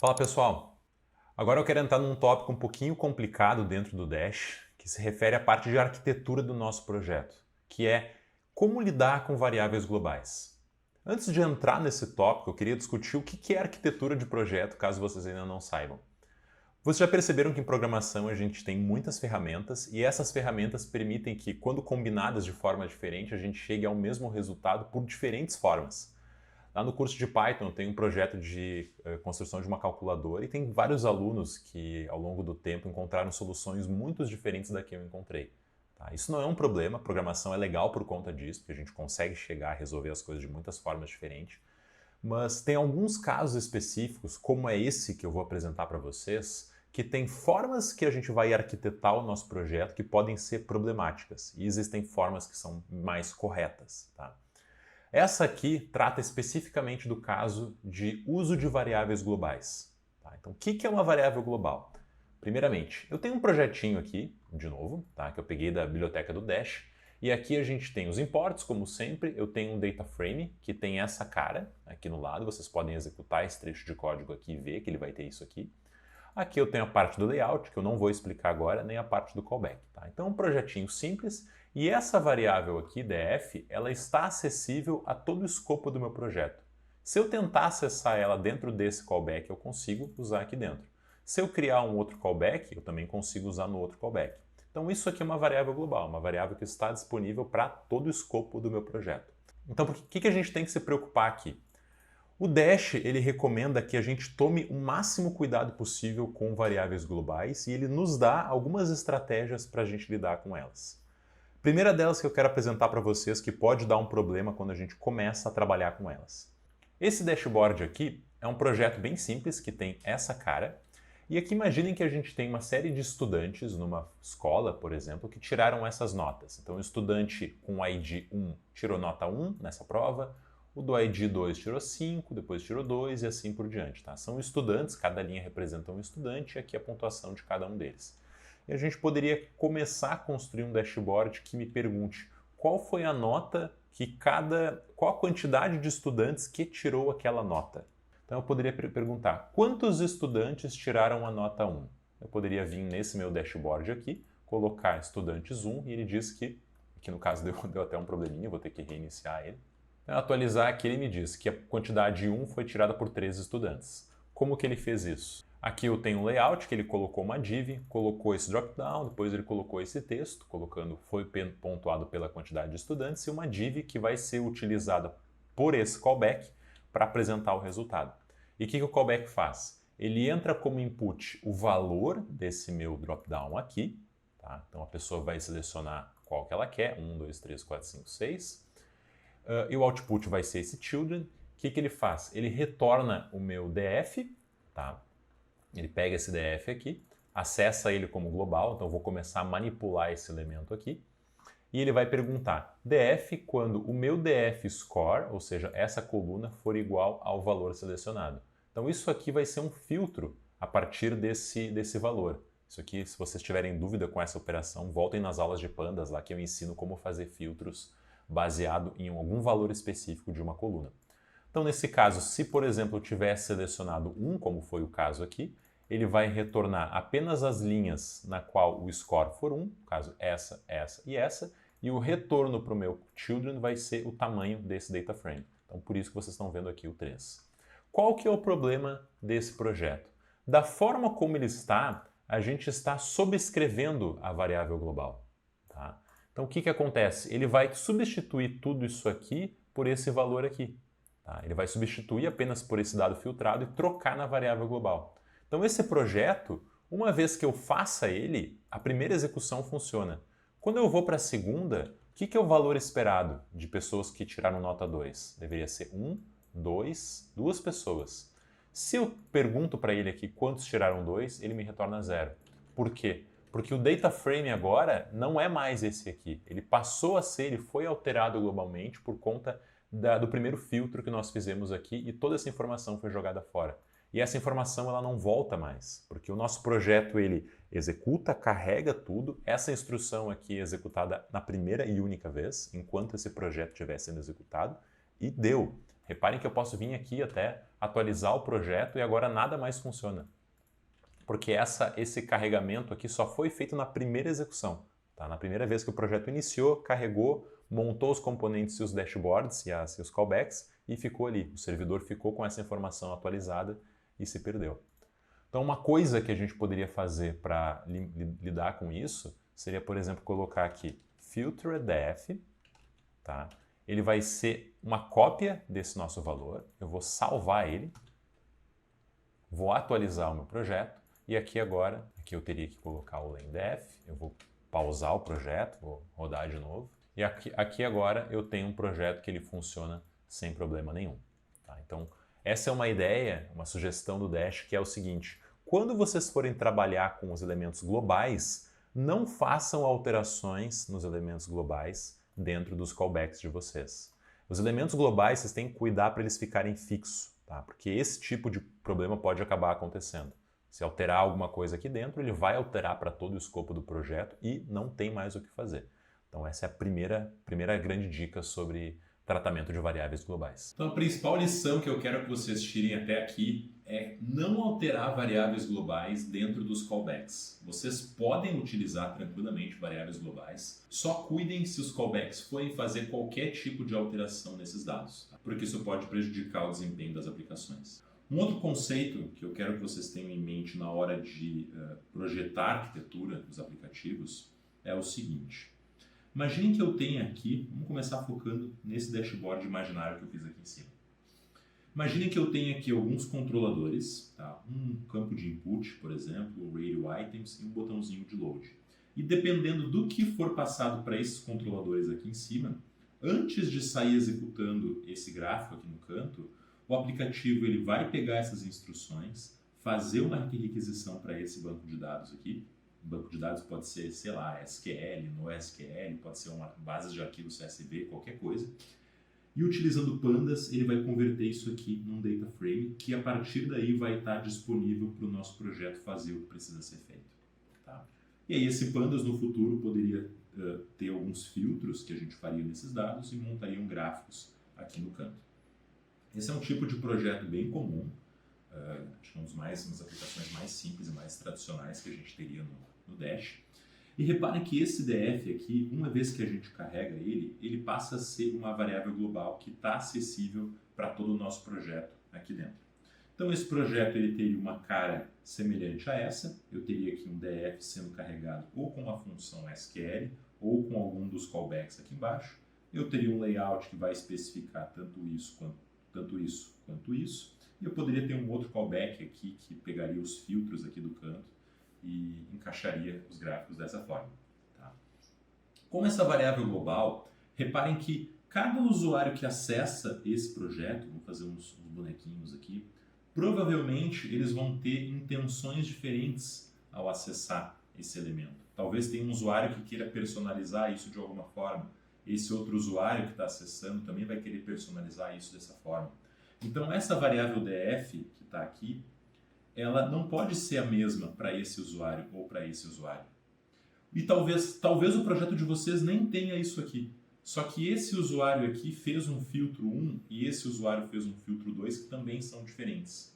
Fala pessoal, agora eu quero entrar num tópico um pouquinho complicado dentro do Dash, que se refere à parte de arquitetura do nosso projeto, que é como lidar com variáveis globais. Antes de entrar nesse tópico, eu queria discutir o que é arquitetura de projeto, caso vocês ainda não saibam. Vocês já perceberam que em programação a gente tem muitas ferramentas e essas ferramentas permitem que, quando combinadas de forma diferente, a gente chegue ao mesmo resultado por diferentes formas. Lá no curso de Python eu tenho um projeto de construção de uma calculadora e tem vários alunos que, ao longo do tempo, encontraram soluções muito diferentes da que eu encontrei. Tá? Isso não é um problema, a programação é legal por conta disso, porque a gente consegue chegar a resolver as coisas de muitas formas diferentes. Mas tem alguns casos específicos, como é esse que eu vou apresentar para vocês, que tem formas que a gente vai arquitetar o nosso projeto que podem ser problemáticas. E existem formas que são mais corretas. Tá? Essa aqui trata especificamente do caso de uso de variáveis globais. Tá? Então, o que é uma variável global? Primeiramente, eu tenho um projetinho aqui, de novo, tá? Que eu peguei da biblioteca do Dash, e aqui a gente tem os imports, como sempre, eu tenho um data frame, que tem essa cara aqui no lado, vocês podem executar esse trecho de código aqui e ver que ele vai ter isso aqui. Aqui eu tenho a parte do layout, que eu não vou explicar agora, nem a parte do callback. Tá? Então, um projetinho simples, e essa variável aqui, df, ela está acessível a todo o escopo do meu projeto. Se eu tentar acessar ela dentro desse callback, eu consigo usar aqui dentro. Se eu criar um outro callback, eu também consigo usar no outro callback. Então, isso aqui é uma variável global, uma variável que está disponível para todo o escopo do meu projeto. Então, o que a gente tem que se preocupar aqui? O Dash ele recomenda que a gente tome o máximo cuidado possível com variáveis globais e ele nos dá algumas estratégias para a gente lidar com elas. A primeira delas que eu quero apresentar para vocês que pode dar um problema quando a gente começa a trabalhar com elas. Esse dashboard aqui é um projeto bem simples que tem essa cara. E aqui imaginem que a gente tem uma série de estudantes numa escola, por exemplo, que tiraram essas notas. Então o estudante com ID 1 tirou nota 1 nessa prova, o do ID 2 tirou 5, depois tirou 2 e assim por diante. Tá? São estudantes, cada linha representa um estudante e aqui a pontuação de cada um deles. E a gente poderia começar a construir um dashboard que me pergunte qual foi a nota qual a quantidade de estudantes que tirou aquela nota. Então eu poderia perguntar quantos estudantes tiraram a nota 1. Eu poderia vir nesse meu dashboard aqui, colocar estudantes 1 e ele diz que no caso deu até um probleminha, vou ter que reiniciar ele. Atualizar aqui ele me diz que a quantidade 1 foi tirada por 3 estudantes. Como que ele fez isso? Aqui eu tenho um layout que ele colocou uma div, colocou esse dropdown, depois ele colocou esse texto, colocando foi pontuado pela quantidade de estudantes, e uma div que vai ser utilizada por esse callback para apresentar o resultado. E o que o callback faz? Ele entra como input o valor desse meu dropdown aqui, tá? Então a pessoa vai selecionar qual que ela quer, 1, 2, 3, 4, 5, 6. E o output vai ser esse children. O que ele faz? Ele retorna o meu df, tá? Ele pega esse df aqui, acessa ele como global, então eu vou começar a manipular esse elemento aqui. E ele vai perguntar df quando o meu df score, ou seja, essa coluna, for igual ao valor selecionado. Então isso aqui vai ser um filtro a partir desse valor. Isso aqui, se vocês tiverem dúvida com essa operação, voltem nas aulas de pandas lá que eu ensino como fazer filtros baseado em algum valor específico de uma coluna. Então, nesse caso, se por exemplo eu tivesse selecionado 1, como foi o caso aqui, ele vai retornar apenas as linhas na qual o score for 1, no caso essa, essa e essa, e o retorno para o meu children vai ser o tamanho desse data frame. Então, por isso que vocês estão vendo aqui o 3. Qual que é o problema desse projeto? Da forma como ele está, a gente está sobrescrevendo a variável global. Tá? Então, o que acontece? Ele vai substituir tudo isso aqui por esse valor aqui. Tá? Ele vai substituir apenas por esse dado filtrado e trocar na variável global. Então, esse projeto, uma vez que eu faça ele, a primeira execução funciona. Quando eu vou para a segunda, o que é o valor esperado de pessoas que tiraram nota 2? Deveria ser 1, 2, 2 pessoas. Se eu pergunto para ele aqui quantos tiraram 2, ele me retorna 0. Por quê? Porque o data frame agora não é mais esse aqui. Ele passou a ser, ele foi alterado globalmente por conta do primeiro filtro que nós fizemos aqui e toda essa informação foi jogada fora. E essa informação ela não volta mais, porque o nosso projeto ele executa, carrega tudo, essa instrução aqui é executada na primeira e única vez, enquanto esse projeto estiver sendo executado, e deu. Reparem que eu posso vir aqui até atualizar o projeto e agora nada mais funciona. Porque esse carregamento aqui só foi feito na primeira execução. Tá? Na primeira vez que o projeto iniciou, carregou, montou os componentes e os dashboards e os callbacks e ficou ali. O servidor ficou com essa informação atualizada e se perdeu. Então, uma coisa que a gente poderia fazer para lidar com isso seria, por exemplo, colocar aqui filter_def, tá? Ele vai ser uma cópia desse nosso valor, eu vou salvar ele, vou atualizar o meu projeto e aqui agora, aqui eu teria que colocar o len_def, eu vou pausar o projeto, vou rodar de novo e aqui agora eu tenho um projeto que ele funciona sem problema nenhum. Tá? Então, essa é uma ideia, uma sugestão do Dash, que é o seguinte: quando vocês forem trabalhar com os elementos globais, não façam alterações nos elementos globais dentro dos callbacks de vocês. Os elementos globais vocês têm que cuidar para eles ficarem fixos, tá? Porque esse tipo de problema pode acabar acontecendo. Se alterar alguma coisa aqui dentro, ele vai alterar para todo o escopo do projeto e não tem mais o que fazer. Então essa é a primeira grande dica sobre tratamento de variáveis globais. Então a principal lição que eu quero que vocês tirem até aqui é não alterar variáveis globais dentro dos callbacks. Vocês podem utilizar tranquilamente variáveis globais, só cuidem se os callbacks forem fazer qualquer tipo de alteração nesses dados, tá? Porque isso pode prejudicar o desempenho das aplicações. Um outro conceito que eu quero que vocês tenham em mente na hora de projetar a arquitetura dos aplicativos é o seguinte. Imaginem que eu tenha aqui, vamos começar focando nesse dashboard imaginário que eu fiz aqui em cima. Imaginem que eu tenha aqui alguns controladores, tá? Um campo de input, por exemplo, o radio items e um botãozinho de load. E dependendo do que for passado para esses controladores aqui em cima, antes de sair executando esse gráfico aqui no canto, o aplicativo ele vai pegar essas instruções, fazer uma requisição para esse banco de dados aqui. O banco de dados pode ser, sei lá, SQL, NoSQL, pode ser uma base de arquivos CSV, qualquer coisa. E utilizando pandas, ele vai converter isso aqui num data frame, que a partir daí vai estar disponível para o nosso projeto fazer o que precisa ser feito. Tá? E aí esse pandas no futuro poderia ter alguns filtros que a gente faria nesses dados e montariam gráficos aqui no canto. Esse é um tipo de projeto bem comum, acho que é uma das aplicações mais simples e mais tradicionais que a gente teria no Dash. E reparem que esse DF aqui, uma vez que a gente carrega ele passa a ser uma variável global que está acessível para todo o nosso projeto aqui dentro. Então esse projeto ele teria uma cara semelhante a essa, eu teria aqui um DF sendo carregado ou com a função SQL ou com algum dos callbacks aqui embaixo. Eu teria um layout que vai especificar tanto isso quanto isso. E eu poderia ter um outro callback aqui que pegaria os filtros aqui do canto e encaixaria os gráficos dessa forma. Tá? Com essa variável global, reparem que cada usuário que acessa esse projeto, vou fazer uns bonequinhos aqui, provavelmente eles vão ter intenções diferentes ao acessar esse elemento. Talvez tenha um usuário que queira personalizar isso de alguma forma. Esse outro usuário que está acessando também vai querer personalizar isso dessa forma. Então essa variável df que está aqui, ela não pode ser a mesma para esse usuário ou para esse usuário. E talvez o projeto de vocês nem tenha isso aqui. Só que esse usuário aqui fez um filtro 1 e esse usuário fez um filtro 2 que também são diferentes.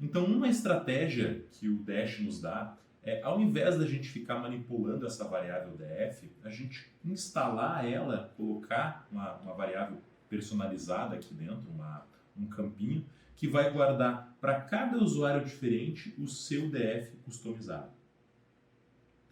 Então uma estratégia que o Dash nos dá é, ao invés da gente ficar manipulando essa variável df, a gente instalar ela, colocar uma variável personalizada aqui dentro, um campinho, que vai guardar para cada usuário diferente o seu DF customizado.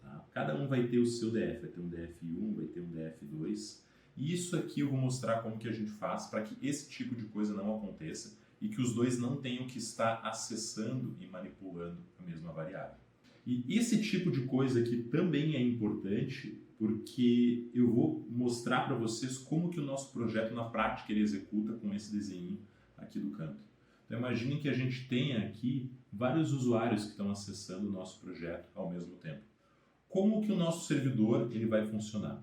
Tá? Cada um vai ter o seu DF, vai ter um DF1, vai ter um DF2. E isso aqui eu vou mostrar como que a gente faz para que esse tipo de coisa não aconteça e que os dois não tenham que estar acessando e manipulando a mesma variável. E esse tipo de coisa aqui também é importante porque eu vou mostrar para vocês como que o nosso projeto na prática ele executa com esse desenho aqui do canto. Então imagine que a gente tenha aqui vários usuários que estão acessando o nosso projeto ao mesmo tempo. Como que o nosso servidor ele vai funcionar?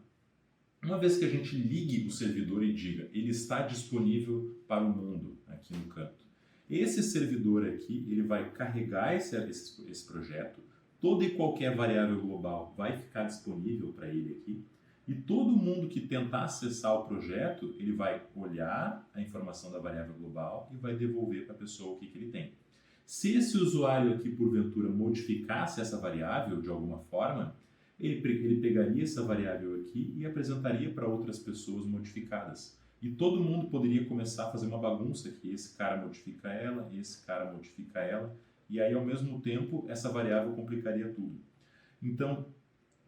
Uma vez que a gente ligue o servidor e diga ele está disponível para o mundo aqui no canto, esse servidor aqui ele vai carregar esse projeto, toda e qualquer variável global vai ficar disponível para ele aqui, E todo mundo que tentar acessar o projeto, ele vai olhar a informação da variável global e vai devolver para a pessoa o que ele tem. Se esse usuário aqui, porventura, modificasse essa variável de alguma forma, ele pegaria essa variável aqui e apresentaria para outras pessoas modificadas. E todo mundo poderia começar a fazer uma bagunça aqui. Esse cara modifica ela, esse cara modifica ela, e aí, ao mesmo tempo, essa variável complicaria tudo. Então,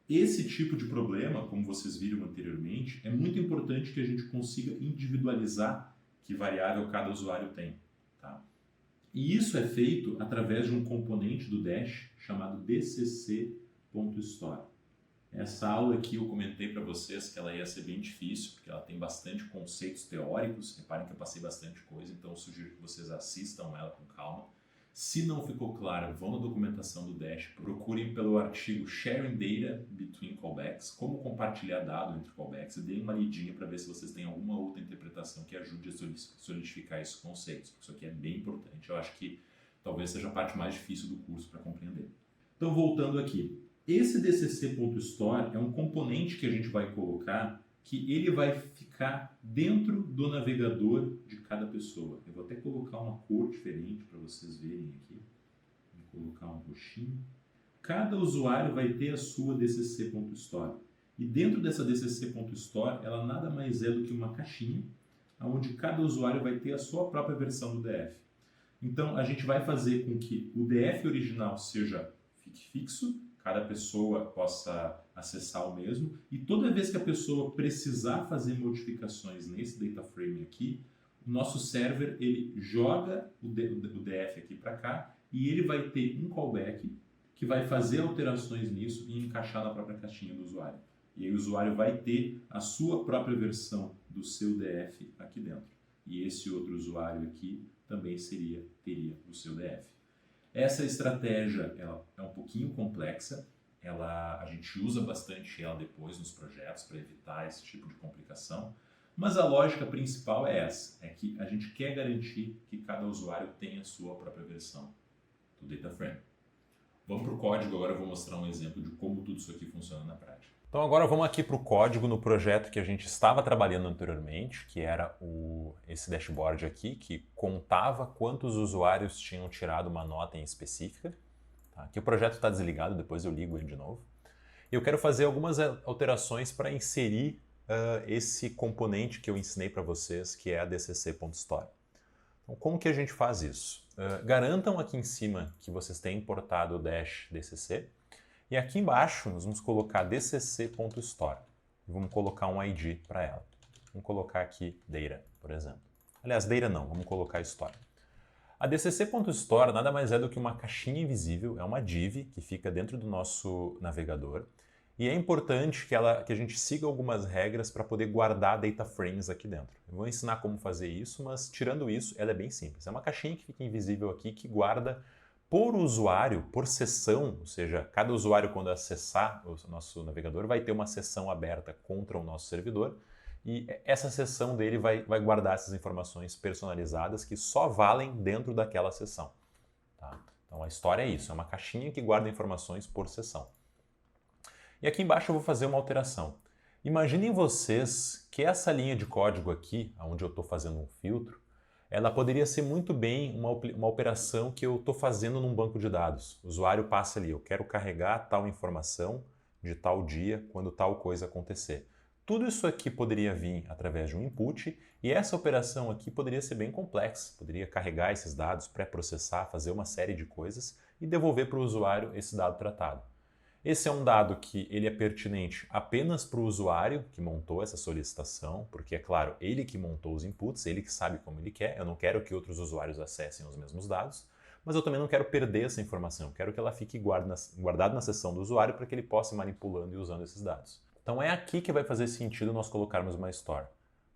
esse tipo de problema, como vocês viram anteriormente, é muito importante que a gente consiga individualizar que variável cada usuário tem. Tá? E isso é feito através de um componente do Dash chamado dcc.store. Essa aula aqui eu comentei para vocês que ela ia ser bem difícil, porque ela tem bastante conceitos teóricos. Reparem que eu passei bastante coisa, então eu sugiro que vocês assistam ela com calma. Se não ficou claro, vão na documentação do Dash, procurem pelo artigo Sharing Data Between Callbacks, como compartilhar dado entre callbacks, e deem uma lidinha para ver se vocês têm alguma outra interpretação que ajude a solidificar esses conceitos. Isso aqui é bem importante, eu acho que talvez seja a parte mais difícil do curso para compreender. Então, voltando aqui, esse dcc.store é um componente que a gente vai colocar que ele vai ficar dentro do navegador de cada pessoa. Eu vou até colocar uma cor diferente para vocês verem aqui. Vou colocar um roxinho. Cada usuário vai ter a sua dcc.store. E dentro dessa dcc.store, ela nada mais é do que uma caixinha, onde cada usuário vai ter a sua própria versão do DF. Então, a gente vai fazer com que o DF original fique fixo, cada pessoa possa acessar o mesmo, e toda vez que a pessoa precisar fazer modificações nesse data frame aqui, o nosso server ele joga o DF aqui para cá e ele vai ter um callback que vai fazer alterações nisso e encaixar na própria caixinha do usuário. E aí o usuário vai ter a sua própria versão do seu DF aqui dentro. E esse outro usuário aqui também teria o seu DF. Essa estratégia ela é um pouquinho complexa, a gente usa bastante ela depois nos projetos para evitar esse tipo de complicação, mas a lógica principal é essa, é que a gente quer garantir que cada usuário tenha a sua própria versão do data frame. Vamos para o código, agora eu vou mostrar um exemplo de como tudo isso aqui funciona na prática. Então agora vamos aqui para o código no projeto que a gente estava trabalhando anteriormente, que era esse dashboard aqui, que contava quantos usuários tinham tirado uma nota em específica. Tá? Aqui o projeto está desligado, depois eu ligo ele de novo. E eu quero fazer algumas alterações para inserir esse componente que eu ensinei para vocês, que é a dcc.store. Então como que a gente faz isso? Garantam aqui em cima que vocês têm importado o dash dcc. E aqui embaixo nós vamos colocar dcc.store e vamos colocar um ID para ela. Vamos colocar aqui data, por exemplo. Aliás, data não, vamos colocar store. A dcc.store nada mais é do que uma caixinha invisível, é uma div que fica dentro do nosso navegador. E é importante que a gente siga algumas regras para poder guardar data frames aqui dentro. Eu vou ensinar como fazer isso, mas tirando isso, ela é bem simples. É uma caixinha que fica invisível aqui que guarda por usuário, por sessão, ou seja, cada usuário quando acessar o nosso navegador vai ter uma sessão aberta contra o nosso servidor e essa sessão dele vai guardar essas informações personalizadas que só valem dentro daquela sessão. Tá? Então a história é isso, é uma caixinha que guarda informações por sessão. E aqui embaixo eu vou fazer uma alteração. Imaginem vocês que essa linha de código aqui, onde eu estou fazendo um filtro, ela poderia ser muito bem uma operação que eu estou fazendo num banco de dados. O usuário passa ali, eu quero carregar tal informação de tal dia, quando tal coisa acontecer. Tudo isso aqui poderia vir através de um input e essa operação aqui poderia ser bem complexa. Poderia carregar esses dados, pré-processar, fazer uma série de coisas e devolver para o usuário esse dado tratado. Esse é um dado que ele é pertinente apenas para o usuário que montou essa solicitação, porque é claro, ele que montou os inputs, ele que sabe como ele quer, eu não quero que outros usuários acessem os mesmos dados, mas eu também não quero perder essa informação, eu quero que ela fique guardada na seção do usuário para que ele possa ir manipulando e usando esses dados. Então é aqui que vai fazer sentido nós colocarmos uma store.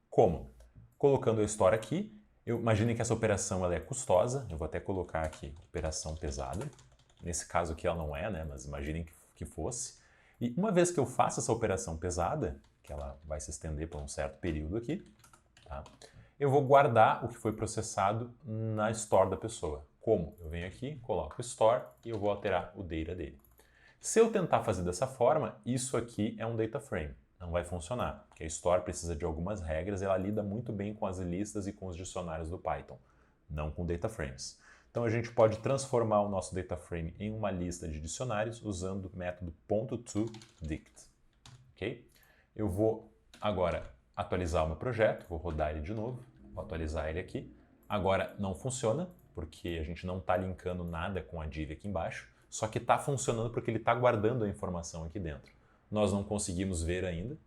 Como? Colocando a store aqui, imagine que essa operação ela é custosa, eu vou até colocar aqui operação pesada, nesse caso aqui ela não é, né? Mas imaginem que fosse. E uma vez que eu faço essa operação pesada, que ela vai se estender por um certo período aqui, tá? Eu vou guardar o que foi processado na store da pessoa. Como? Eu venho aqui, coloco store e eu vou alterar o data dele. Se eu tentar fazer dessa forma, isso aqui é um data frame. Não vai funcionar, porque a Store precisa de algumas regras e ela lida muito bem com as listas e com os dicionários do Python, não com data frames. Então a gente pode transformar o nosso data frame em uma lista de dicionários usando o método .toDict. Ok? Eu vou agora atualizar o meu projeto, vou rodar ele de novo, vou atualizar ele aqui. Agora não funciona, porque a gente não está linkando nada com a div aqui embaixo, só que está funcionando porque ele está guardando a informação aqui dentro. Nós não conseguimos ver ainda,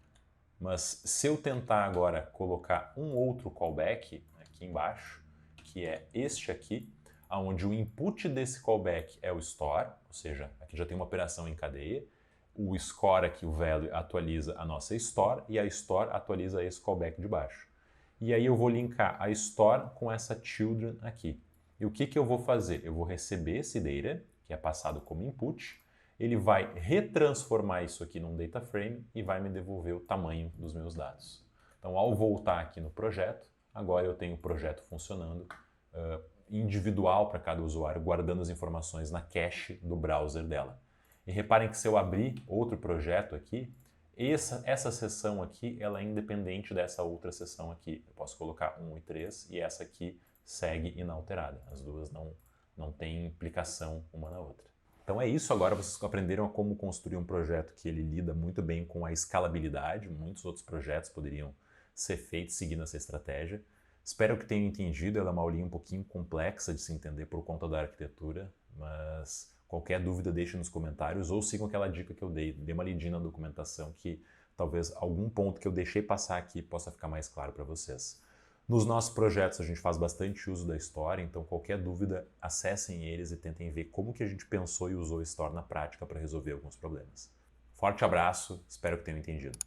mas se eu tentar agora colocar um outro callback aqui embaixo, que é este aqui, onde o input desse callback é o store, ou seja, aqui já tem uma operação em cadeia, o score aqui, o value, atualiza a nossa store e a store atualiza esse callback de baixo. E aí eu vou linkar a store com essa children aqui. E o que eu vou fazer? Eu vou receber esse data, que é passado como input, ele vai retransformar isso aqui num data frame e vai me devolver o tamanho dos meus dados. Então, ao voltar aqui no projeto, agora eu tenho o projeto funcionando individual para cada usuário, guardando as informações na cache do browser dela. E reparem que se eu abrir outro projeto aqui, essa seção aqui ela é independente dessa outra seção aqui. Eu posso colocar 1 e 3 e essa aqui segue inalterada. As duas não têm implicação uma na outra. Então é isso, agora vocês aprenderam a como construir um projeto que ele lida muito bem com a escalabilidade. Muitos outros projetos poderiam ser feitos seguindo essa estratégia. Espero que tenham entendido, ela é uma aulinha um pouquinho complexa de se entender por conta da arquitetura, mas qualquer dúvida deixe nos comentários ou sigam aquela dica que eu dei, dê uma lidinha na documentação que talvez algum ponto que eu deixei passar aqui possa ficar mais claro para vocês. Nos nossos projetos a gente faz bastante uso da Store, então qualquer dúvida acessem eles e tentem ver como que a gente pensou e usou a Store na prática para resolver alguns problemas. Forte abraço, espero que tenham entendido.